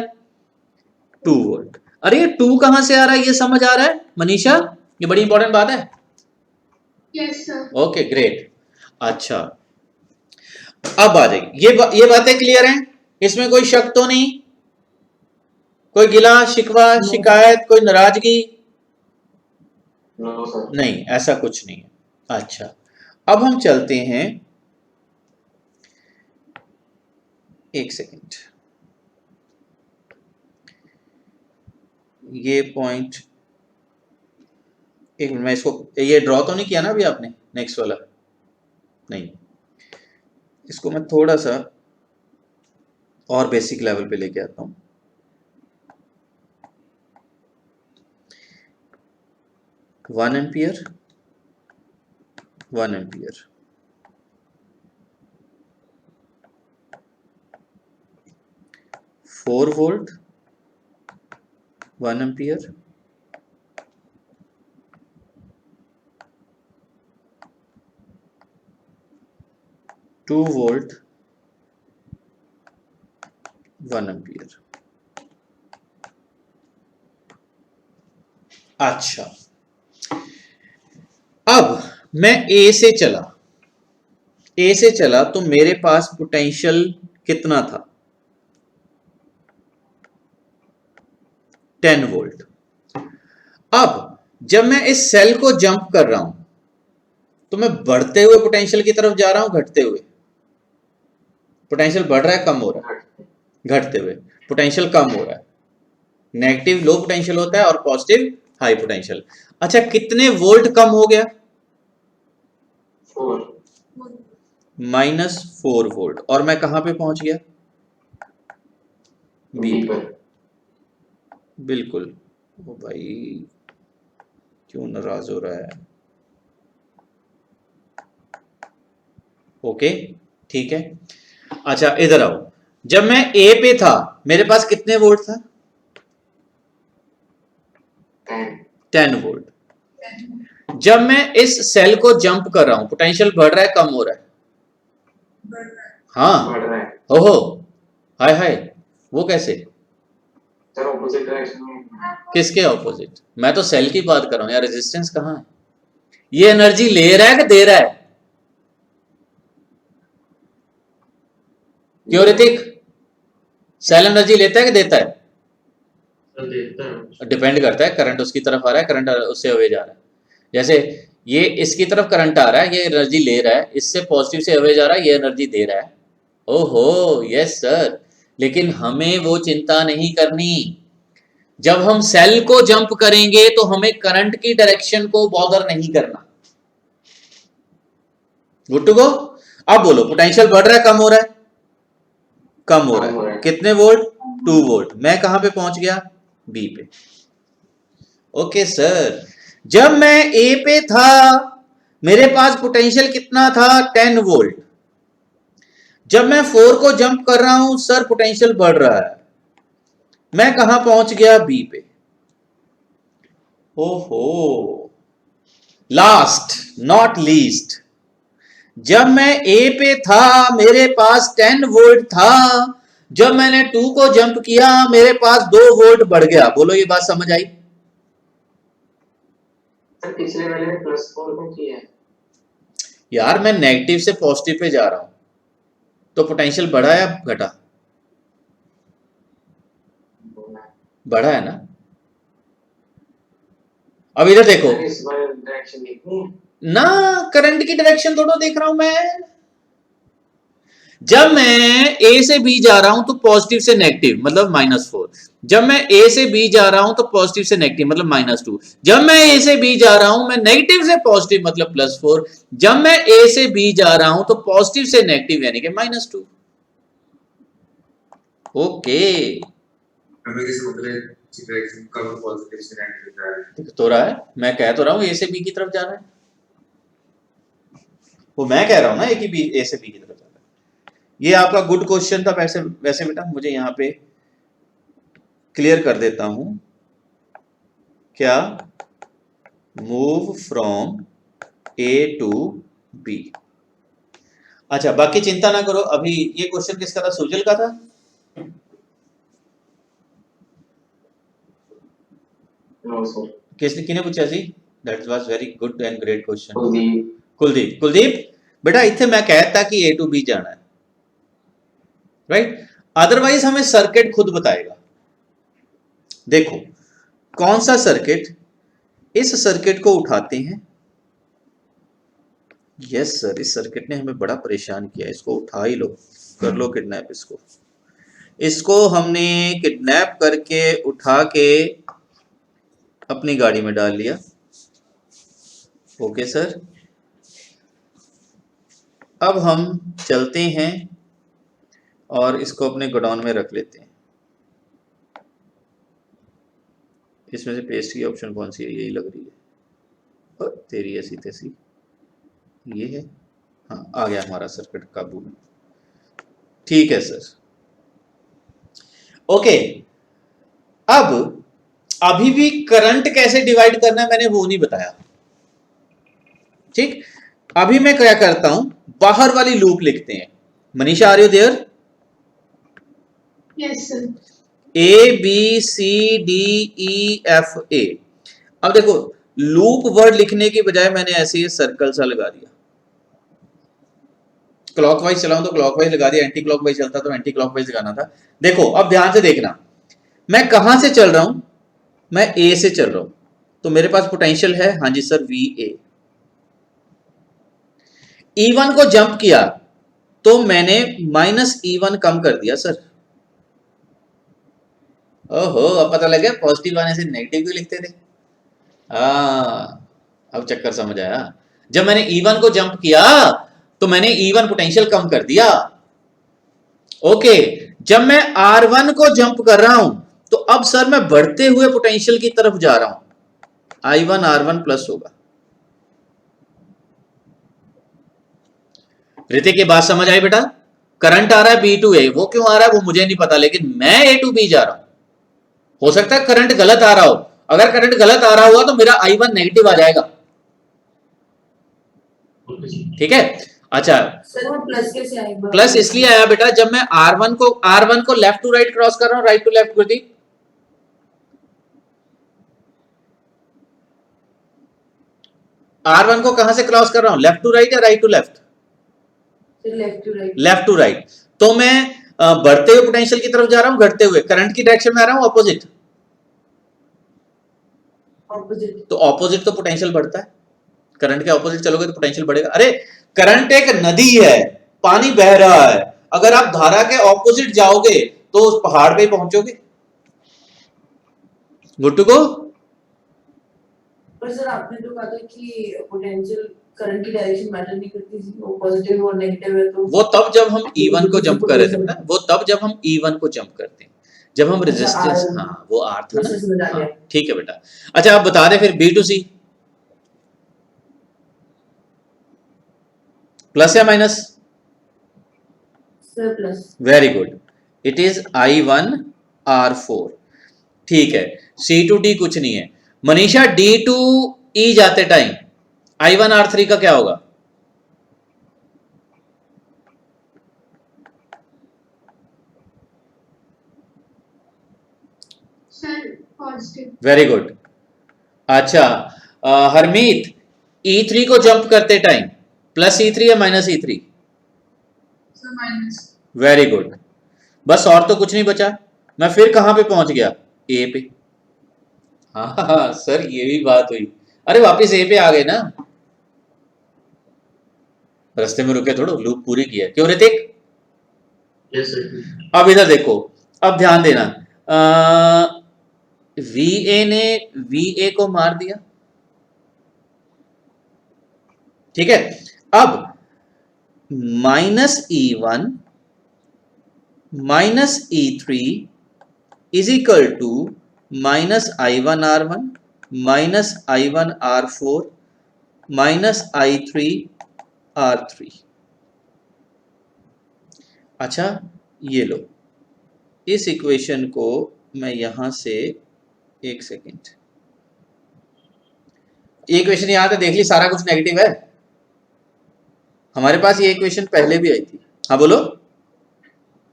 2 वोल्ट। अरे ये 2 कहां से आ रहा है? ये समझ आ रहा है मनीषा? ये बड़ी इंपॉर्टेंट बात है। Yes sir. Okay, great. अच्छा, अब आ जाइए, ये बातें क्लियर हैं? इसमें कोई शक तो नहीं? कोई गिला शिकवा शिकायत, कोई नाराजगी? No sir. नहीं, ऐसा कुछ नहीं है। अच्छा, अब हम चलते हैं, एक सेकंड, ये पॉइंट, एक मिनट, मैं इसको, ये ड्रॉ तो नहीं किया ना अभी आपने नेक्स्ट वाला? नहीं, इसको मैं थोड़ा सा और बेसिक लेवल पे लेके आता हूं। 1 ampere 1 ampere 4 volt 1 ampere 2 volt 1 ampere. अच्छा, अब मैं ए से चला तो मेरे पास पोटेंशियल कितना था? 10 वोल्ट। अब जब मैं इस सेल को जंप कर रहा हूं तो मैं बढ़ते हुए पोटेंशियल की तरफ जा रहा हूं, घटते हुए? पोटेंशियल बढ़ रहा है, कम हो रहा है? घटते हुए। पोटेंशियल कम हो रहा है। नेगेटिव लो पोटेंशियल होता है और पॉजिटिव हाई पोटेंशियल। अच्छा, कितने वोल्ट कम हो गया? 4 -4 वोल्ट। और मैं कहां पे पहुंच गया? बी बी पे। पर। बिल्कुल। ओ भाई, क्यों नाराज हो रहा है? ओके, ठीक है। अच्छा, इधर आओ। जब मैं ए पे था मेरे पास कितने वोल्ट था? 10 वोल्ट। जब मैं इस सेल को जंप कर रहा हूं पोटेंशियल बढ़ रहा है, कम हो रहा है? हाँ। बढ़ रहा है ओहो, हाय हाय, वो कैसे? सर, ऑपोजिट डायरेक्शन में। किसके ऑपोजिट? मैं तो सेल की बात कर रहा हूं यार, रेजिस्टेंस कहाँ है? ये एनर्जी ले रहा है कि दे रहा है? क्यों ऋतिक? सेल एनर्जी लेता है कि देता है? सर देखता है। डिपेंड करता है, करंट उसकी तरफ आ रहा है, करंट उससे अवे जा रहा है। जैसे ये इसकी तरफ करंट आ रहा है, ये एनर्जी ले रहा है, इससे पॉजिटिव से अवे जा रहा है, ये एनर्जी दे रहा है। ओहो, यस सर। लेकिन हमें वो चिंता नहीं करनी। जब हम सेल को जंप करेंगे तो हमें करंट की डायरेक्शन को बॉदर नहीं करना। Good to go. अब बोलो, पोटेंशियल बढ़ रहा है, कम हो रहा है? कम हो रहा है। कितने वोल्ट? 2 वोल्ट। मैं कहां पे पहुंच गया? बी पे। ओके सर, जब मैं ए पे था मेरे पास पोटेंशियल कितना था? 10 वोल्ट। जब मैं 4 को जंप कर रहा हूं सर पोटेंशियल बढ़ रहा है। मैं कहां पहुंच गया? बी पे। ओहो, लास्ट नॉट लीस्ट, जब मैं ए पे था मेरे पास 10 वोल्ट था। जब मैंने 2 को जंप किया मेरे पास 2 वोल्ट बढ़ गया। बोलो, ये बात समझ आई? सर, पिछले वाले में +4 को किया है। यार, मैं नेगेटिव से पॉजिटिव पे जा रहा हूं तो पोटेंशियल बढ़ा या घटा? बढ़ा है ना। अब इधर देखो सर, इस बार डायरेक्शन देखनी है। ना, करंट की डायरेक्शन दोनों देख रहा हूं मैं। जब मैं ए से बी जा रहा हूं तो पॉजिटिव से नेगेटिव मतलब -4। जब मैं ए से बी जा रहा हूं तो पॉजिटिव से नेगेटिव मतलब -2। जब मैं ए से बी जा रहा हूं मैं नेगेटिव से पॉजिटिव मतलब +4। जब मैं ए से बी जा रहा हूं तो पॉजिटिव से नेगेटिव यानी कि -2। ओके, दिख तो रहा है, मैं कह तो रहा हूं ए से बी की तरफ जाना है। वो मैं कह रहा हूं ना, ए से बी की तरफ जाना है। ये आपका गुड क्वेश्चन था। वैसे वैसे बेटा मुझे यहां पे क्लियर कर देता हूं। क्या? Move from A to B. अच्छा, बाकी चिंता ना करो। अभी ये क्वेश्चन किसका था? सुजल का था। No sir. किसने पूछा जी? That was very good and great question. Kuldeep. Kuldeep बेटा, इतने मैं कहता कि ए टू बी जाना है, राइट? अदरवाइज हमें सर्किट खुद बताएगा। देखो, कौन सा सर्किट? इस सर्किट को उठाते हैं। यस सर, इस सर्किट ने हमें बड़ा परेशान किया। इसको उठा ही लो, कर लो किडनैप इसको। इसको हमने किडनैप करके उठा के अपनी गाड़ी में डाल लिया। ओके सर, अब हम चलते हैं और इसको अपने गोडाउन में रख लेते हैं। इसमें से पेस्ट की ऑप्शन कौन सी है? यही लग रही है। तेरी ऐसी तैसी, ये है, हाँ आ गया हमारा सर्किट काबू में। ठीक है सर, ओके। अब अभी भी करंट कैसे डिवाइड करना है मैंने वो नहीं बताया, ठीक। अभी मैं क्या करता हूं, बाहर वाली लूप लिखते हैं। Manisha are you there? Yes sir. A B C D E F A. अब देखो लूप वर्ड लिखने की बजाय मैंने ऐसे ही सर्कल सा लगा दिया। क्लॉकवाइज चलाऊं तो क्लॉकवाइज लगा दिया, एंटी क्लॉकवाइज चलता तो एंटी क्लॉकवाइज लगाना था। देखो अब ध्यान से देखना, मैं कहां से चल रहा हूं, मैं ए से चल रहा हूं, तो मेरे पास पोटेंशियल है, हाँ जी सर, वी ए। E1 को जंप किया तो मैंने -E1 कम कर दिया सर। ओहो, अब पता लग गया पॉजिटिव आने से नेगेटिव क्यों लिखते थे। अब चक्कर समझ आया। जब मैंने E1 को जंप किया तो मैंने E1 पोटेंशियल कम कर दिया। ओके, जब मैं R1 को जंप कर रहा हूं तो अब सर मैं बढ़ते हुए पोटेंशियल की तरफ जा रहा हूं, I1 R1 प्लस होगा। ऋतिक की बात समझ आई बेटा? करंट आ रहा है B टू A, वो क्यों आ रहा है वो मुझे नहीं पता, लेकिन मैं A टू B जा रहा हूं। हो सकता है करंट गलत आ रहा हो, अगर करंट गलत आ रहा हुआ तो मेरा I1 नेगेटिव आ जाएगा। ठीक है, अच्छा सर प्लस कैसे आएगा? प्लस इसलिए आया बेटा, जब मैं R1 को लेफ्ट टू राइट क्रॉस कर रहा हूं, राइट टू लेफ्ट कर दी। R1 को कहां से क्रॉस कर रहा हूं, लेफ्ट टू राइट या right to left? Left to right. Left to right. तो मैं बढ़ते हुए पोटेंशियल की तरफ जा रहा हूं, घटते हुए करंट की डायरेक्शन में आ रहा हूं, ऑपोजिट। ऑपोजिट। तो ऑपोजिट तो पोटेंशियल बढ़ता है, करंट के ऑपोजिट चलोगे तो पोटेंशियल बढ़ेगा। अरे करंट एक नदी है, पानी बह रहा है, अगर आप धारा के ऑपोजिट जाओगे तो उस पहाड़ पे ही पहुंचोगे। गुड टू गो। पर सर आपने तो कहा था कि पोटेंशियल करंट की डायरेक्शन मैटर नहीं करती, वो पॉजिटिव और नेगेटिव है तो वो तब जब हम E1 को जंप कर रहे थे ना, वो तब जब हम E1 को जंप करते हैं, जब हम रेजिस्टेंस, हाँ वो R था ना, हाँ, ठीक है बेटा। अच्छा आप बता दें फिर B टू C प्लस या minus? Sir plus. Very good, it is I1 R4। ठीक है, C टू D कुछ नहीं है। मनीषा D टू E जाते टाइम I1 R3 का क्या होगा? Sir positive. Very good. अच्छा हरमीत, E3 को जंप करते टाइम प्लस E3 या minus E3? Sir minus. Very good, बस और तो कुछ नहीं बचा। मैं फिर कहां पे पहुंच गया, A पे। हाँ सर ये भी बात हुई, अरे वापिस A पे आ गए ना, रास्ते में रुके थोड़ा, लूप पूरी किया। क्यों ऋतिक? Yes sir. अब इधर देखो, अब ध्यान देना, VA ने VA को मार दिया, ठीक है। अब -E1 -E3 is equal to -I1 R1 -I1 R4 -I3 R3। अच्छा ये लो, इस इक्वेशन को मैं यहां से, एक सेकेंड, ये इक्वेशन याद है, देख ली सारा कुछ नेगेटिव है। हमारे पास ये इक्वेशन पहले भी आई थी। हाँ बोलो।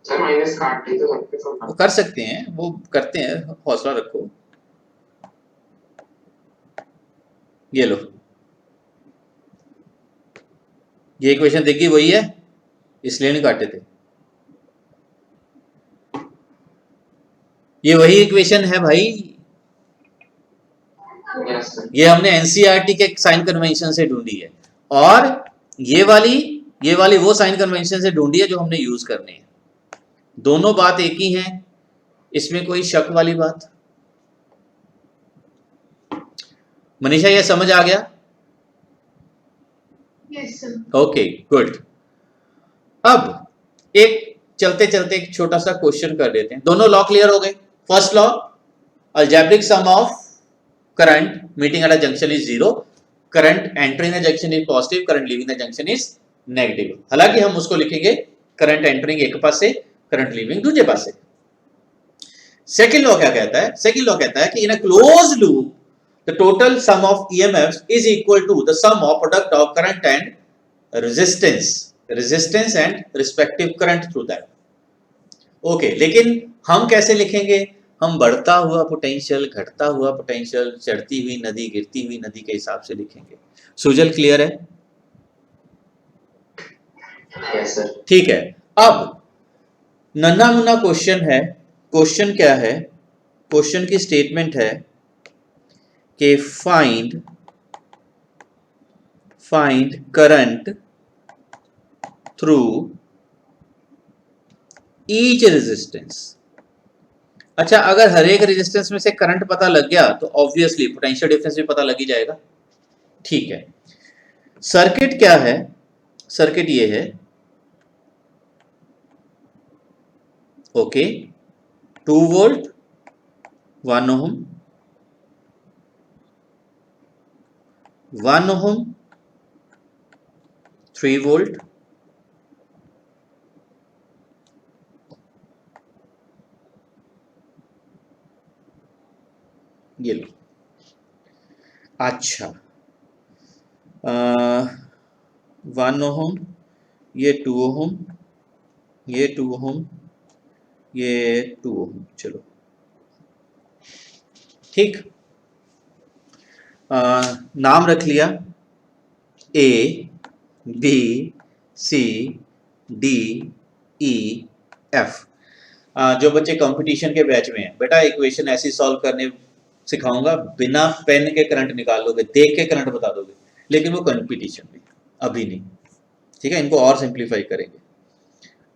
सर माइनस काट दी तो सबके सब वो कर सकते हैं, वो करते हैं, हौसला रखो। ये लो, ये इक्वेशन देखी वही है, इसलिए नहीं काटे थे। ये वही इक्वेशन है भाई, यस सर। ये हमने एनसीईआरटी के साइन कन्वेंशन से ढूंढी है, और ये वाली वो साइन कन्वेंशन से ढूंढी है जो हमने यूज करने हैं। दोनों बात एक ही है, इसमें कोई शक वाली बात? मनीषा ये समझ आ गया? Yes sir. Okay good. अब एक चलते चलते एक छोटा सा क्वेश्चन कर देते हैं। दोनों लॉ क्लियर हो गए? First law, algebraic sum of current meeting at a junction is 0, current entering the junction is positive, current leaving the junction is negative. हालांकि हम उसको लिखेंगे करंट एंटरिंग एक पास से, करंट लीविंग दूसरे पास से। सेकेंड लॉ क्या कहता है? सेकेंड लॉ कहता है कि in a close loop the total sum of EMF is equal to the sum of product of current and resistance and respective current through that. Okay, लेकिन हम कैसे लिखेंगे? हम बढ़ता हुआ पोटेंशियल, घटता हुआ पोटेंशियल, चढ़ती हुई नदी, गिरती हुई नदी के हिसाब से लिखेंगे। सुजल क्लियर है? Yes sir. ठीक है। अब नन्हा मुन्ना क्वेश्चन है। क्वेश्चन क्या है? क्वेश्चन की स्टेटमेंट है कि find current through each resistance. अच्छा, अगर हर एक रेजिस्टेंस में से करंट पता लग गया तो ऑब्वियसली पोटेंशियल डिफरेंस भी पता लग ही जाएगा। ठीक है। सर्किट क्या है? सर्किट ये है, ओके, 2 वोल्ट 1 ओम, 1 ओम 3 वोल्ट, ये लो। अच्छा, 1 ओम, ये 2 ओम, ये 2 ओम, ये 2 ओम। चलो ठीक। नाम रख लिया A B C D E F. जो बच्चे कंपटीशन के बैच में हैं, बेटा इक्वेशन ऐसी सॉल्व करने सिखाऊंगा, बिना पेन के करंट निकाल लोगे, देख के करंट बता दोगे, लेकिन वो कंपटीशन में, अभी नहीं। ठीक है, इनको और सिंप्लीफाई करेंगे।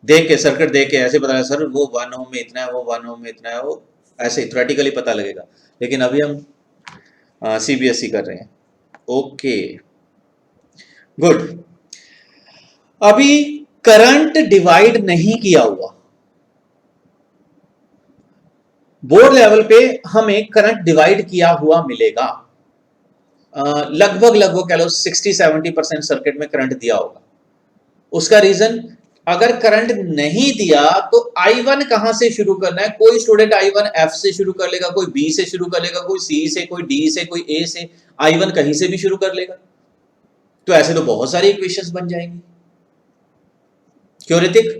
देख के, सर्किट देख के ऐसे पता, सर वो 1 ओम में इतना है, वो 1 ओम में इतना है, वो ऐसे थ्योरेटिकली पता लगेगा। लेकिन अभी हम सीबीएसई कर रहे हैं। Okay, good. अभी करंट डिवाइड नहीं किया हुआ, बोर्ड लेवल पे हमें करंट डिवाइड किया हुआ मिलेगा। लगभग कह लो 60-70% सर्किट में करंट दिया होगा। उसका रीजन, अगर करंट नहीं दिया तो I1 कहां से शुरू करना है? कोई स्टूडेंट I1 F से शुरू कर लेगा, कोई B से शुरू कर लेगा, कोई C से, कोई D से, कोई A से, I1 कहीं से भी शुरू कर लेगा। तो ऐसे तो बहुत सारी इक्वेशंस बन जाएंगी। क्यों ऋतिक?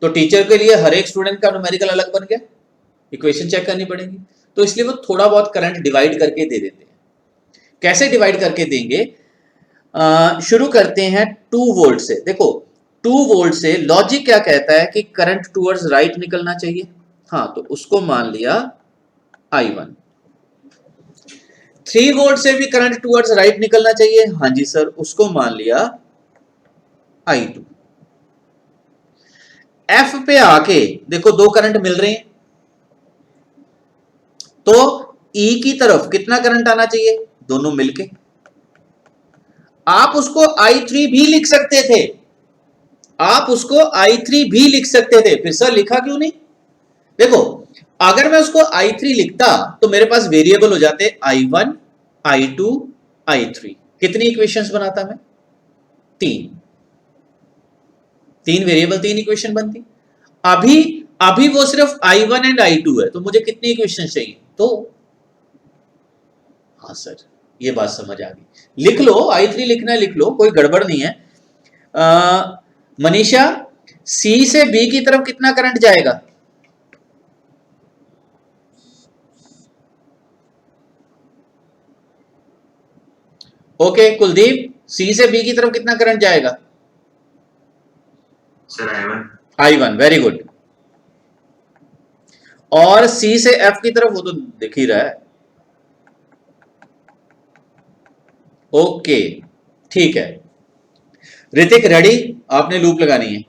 तो टीचर के लिए हर एक स्टूडेंट का न्यूमेरिकल अलग बन गया, इक्वेशन चेक करनी पड़ेगी। तो इसलिए वो थोड़ा बहुत करंट डिवाइड करके दे देते हैं। कैसे डिवाइड करके देंगे? शुरू करते हैं 2 वोल्ट से। देखो 2 वोल्ट से लॉजिक क्या कहता है कि करंट टुवर्ड्स राइट निकलना चाहिए। हाँ, तो उसको मान लिया I1। 3 वोल्ट से भी करंट टुवर्ड्स राइट निकलना चाहिए। हाँ जी सर, उसको मान लिया I2। F पे आके देखो 2 करंट मिल रहे हैं, तो E की तरफ कितना करंट आना चाहिए? दोनों मिलके। आप उसको I3 भी लिख सकते थे, आप उसको I3 भी लिख सकते थे, फिर सर लिखा क्यों नहीं? देखो, अगर मैं उसको I3 लिखता तो मेरे पास वेरिएबल हो जाते I1, I2, I3। कितनी इक्वेशंस बनाता मैं? 3 वेरिएबल, 3 इक्वेशन बनती। अभी वो सिर्फ I1 एंड I2 है, तो मुझे कितनी इक्वेशन चाहिए? तो हाँ सर, ये बात समझ आ गई। लिख लो, I3 लिखना है लिख लो, कोई गड़बड़ नहीं है। मनीषा, C से B की तरफ कितना करंट जाएगा? ओके, कुलदीप, C से B की तरफ कितना करंट जाएगा? Sir I1, very good. और C से F की तरफ वो तो दिख ही रहा है। ओके, ठीक है। ऋतिक रेडी? आपने लूप लगानी है।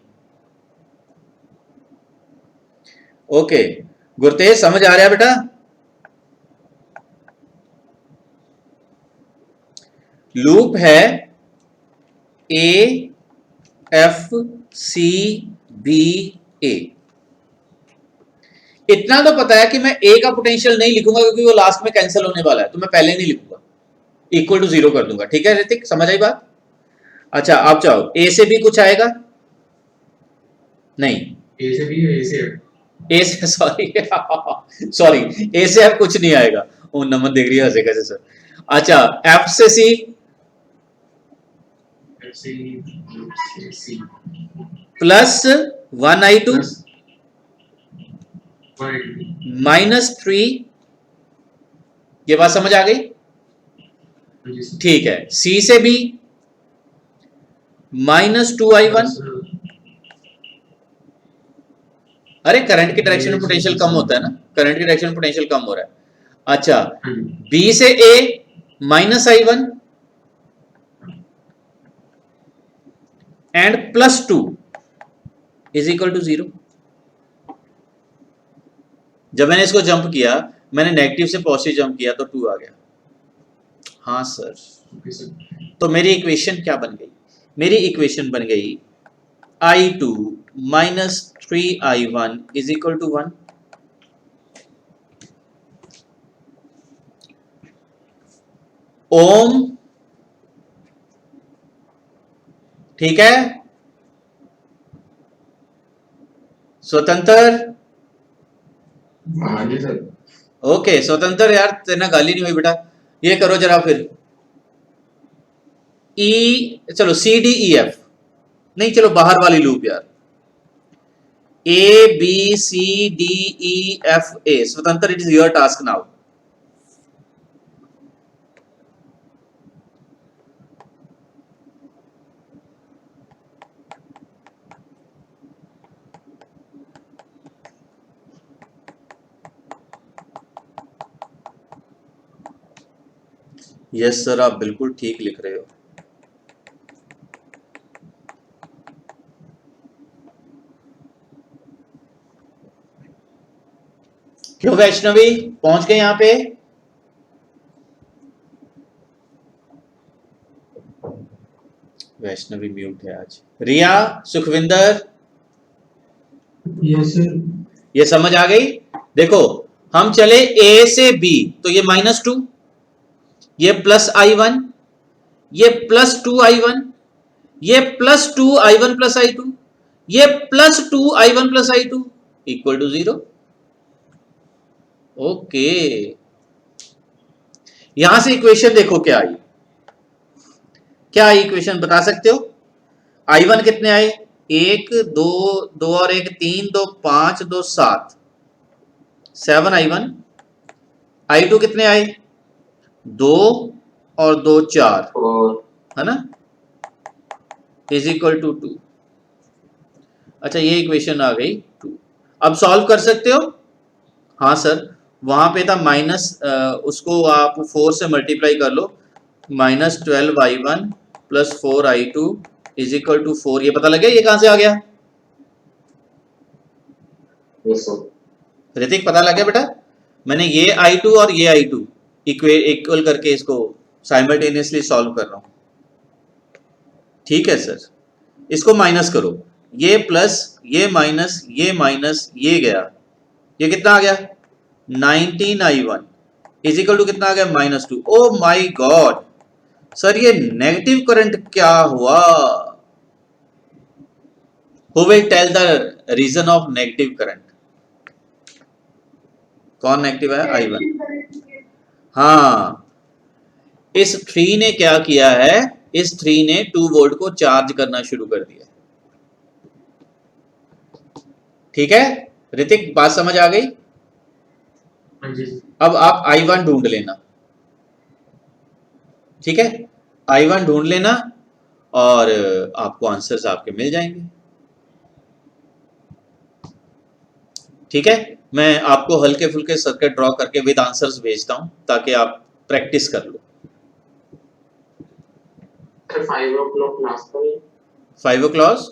ओके, गुरतेज समझ आ रहा है बेटा? लूप है A F C B A। इतना तो पता है कि मैं A का पोटेंशियल नहीं लिखूंगा क्योंकि वो लास्ट में कैंसिल होने वाला है, तो मैं पहले नहीं लिखूंगा। इक्वल टू 0 कर दूंगा। ठीक है ऋतिक, समझ आई बात? अच्छा आप चाहो ए से भी कुछ आएगा? नहीं, ए से भी है, ए से है। ए से सॉरी सॉरी, ए से अब कुछ नहीं आएगा। ओ नमन देख रही है हंसे कैसे सर। अच्छा एफ से सी एफ से C plus 1i2 plus 1 minus 3, ये बात समझ आ गई? जी सर। ठीक है, सी से भी माइनस 2i1। अरे करंट की डायरेक्शन में पोटेंशियल कम होता है ना, करंट की डायरेक्शन में पोटेंशियल कम हो रहा है। अच्छा बी से A minus i1 and plus 2 is equal to 0। जब मैंने इसको जंप किया, मैंने नेगेटिव से पॉजिटिव जंप किया तो 2 आ गया। हाँ सर, ओके सर। तो मेरी इक्वेशन क्या बन गई? मेरी इक्वेशन बन गई i2 minus 3i1 is equal to 1। Om, ठीक है, स्वतंत्र, हाँ जी सर। ओके स्वतंत्र यार, तेना गाली नहीं हुई बेटा। ये करो जरा फिर ई, चलो सी डी ई एफ नहीं, चलो बाहर वाली लूप यार, A B C D E F A. स्वतंत्र, it is your task now. Yes sir, आप बिल्कुल ठीक लिख रहे हो। क्यों वैष्णवी पहुंच गए यहां पे? वैष्णवी म्यूट है आज। रिया, सुखविंदर, यस सर। ये समझ आ गई? देखो हम चले ए से बी, तो ये -2, ये +i1, ये +2i1, ये +2i1 + i2, ये +2i1 + i2 equal to 0। Okay, यहां से इक्वेशन देखो क्या आई, क्या आई इक्वेशन बता सकते हो? i1 कितने आए? 1 2 2 और 1 3, 2 5, 2 7, 7i1। i2 कितने आए? 2 और 2 4, और है ना, इज इक्वल टू 2। अच्छा ये इक्वेशन आ गई 2। अब सॉल्व कर सकते हो? हाँ सर, वहां पे था माइनस, उसको आप 4 से मल्टीप्लाई कर लो, -12i1 + 4i2 is equal to 4। ये पता लग गया ये कहां से आ गया? Yes sir. ऋतिक पता लग गया बेटा? मैंने ये i2 और ये i2 इक्वल करके इसको साइमल्टेनियसली सॉल्व कर रहा हूं। ठीक है सर, इसको माइनस करो, ये प्लस, ये माइनस, ये माइनस, ये गया, ये कितना आ गया? 19i1 इज इक्वल टू कितना आ गया? -2। ओ माय गॉड सर, ये नेगेटिव करंट क्या हुआ? Who will tell the reason of negative current? कौन नेगेटिव है? i1। हाँ, इस 3 ने क्या किया है? इस 3 ने 2 वोल्ट को चार्ज करना शुरू कर दिया। ठीक है ऋतिक, बात समझ आ गई? हाँ जी। अब आप i1 ढूंढ लेना, ठीक है, i1 ढूंढ लेना और आपको आंसर्स आपके मिल जाएंगे। ठीक है, मैं आपको हल्के फुल्के सर्किट ड्रॉ करके विद आंसर्स भेजता हूं ताकि आप प्रैक्टिस कर लो। सर 5 o'clock क्लास का 5 o'clock